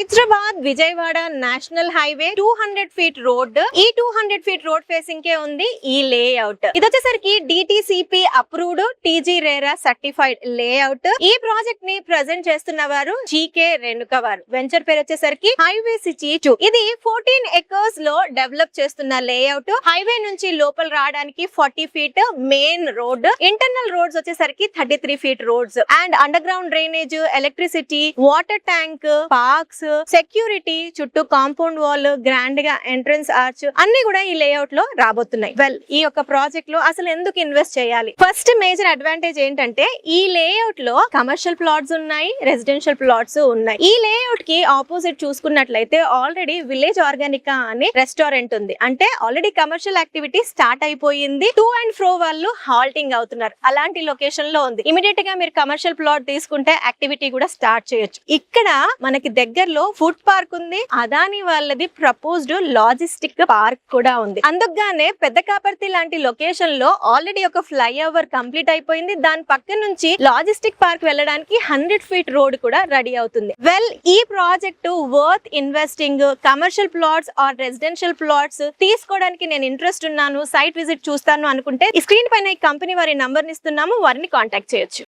Hyderabad Vijayawada national highway 200 feet road. ఈ 200 feet road facing కే ఉంది ఈ లేఅవుట్. ఇది వచ్చేసరికి DTCP approved TG RERA certified layout. ఈ ప్రాజెక్ట్ ని ప్రెజెంట్ చేస్తున్న వారు జీకే రేణుక వారు. వెంచర్ పేరు వచ్చేసరికి హైవే సిటీ 2. ఇది 14 ఎకర్స్ లో డెవలప్ చేస్తున్న లేఅవుట్. హైవే నుంచి లోపల రావడానికి 40 feet main road. Internal roads వచ్చేసరికి 33 feet roads and under ground drainage, electricity, water tank, parks, security, చుట్టూ కాంపౌండ్ వాల్, గ్రాండ్ గా ఎంట్రన్స్ ఆర్చ్ అన్ని కూడా ఈ లేఅవుట్ లో రాబోతున్నాయి. వెల్, ఈ యొక్క ప్రాజెక్ట్ లో అసలు ఎందుకు ఇన్వెస్ట్ చేయాలి? ఫస్ట్ మేజర్ అడ్వాంటేజ్ ఏంటంటే ఈ లేఅవుట్ లో కమర్షియల్ ప్లాట్స్ ఉన్నాయి, రెసిడెన్షియల్ ప్లాట్స్ ఉన్నాయి. ఈ లేఅవుట్ కి ఆపోజిట్ చూసుకున్నట్లయితే ఆల్రెడీ విలేజ్ ఆర్గానికా అని రెస్టారెంట్ ఉంది. అంటే ఆల్రెడీ కమర్షియల్ యాక్టివిటీ స్టార్ట్ అయిపోయింది. టు అండ్ ఫ్రో వాళ్ళు హాల్టింగ్ అవుతున్నారు. అలాంటి లొకేషన్ లో ఉంది. ఇమీడియట్ గా మీరు కమర్షియల్ ప్లాట్ తీసుకుంటే యాక్టివిటీ కూడా స్టార్ట్ చేయొచ్చు. ఇక్కడ మనకి దగ్గరలో ఫుడ్ పార్క్ ఉంది. అదాని వాళ్ళది ప్రపోజ్డ్ లాజిస్టిక్ పార్క్ కూడా ఉంది. అందుకుగానే పెద్ద కాపర్తి లాంటి లొకేషన్ లో ఆల్రెడీ ఒక ఫ్లైఓవర్ కంప్లీట్ అయిపోయింది. దాని పక్క నుంచి లాజిస్టిక్ పార్క్ వెళ్ళడానికి 100 ఫీట్ రోడ్ కూడా రెడీ అవుతుంది. వెల్, ఈ project worth investing. Commercial plots or residential plots తీసుకోవడానికి నేను ఇంట్రెస్ట్ ఉన్నాను, సైట్ విజిట్ చూస్తాను అనుకుంటే ఈ స్క్రీన్ పైన ఈ కంపెనీ వారి నంబర్ ఇస్తున్నాము, వారిని కాంటాక్ట్ చేయొచ్చు.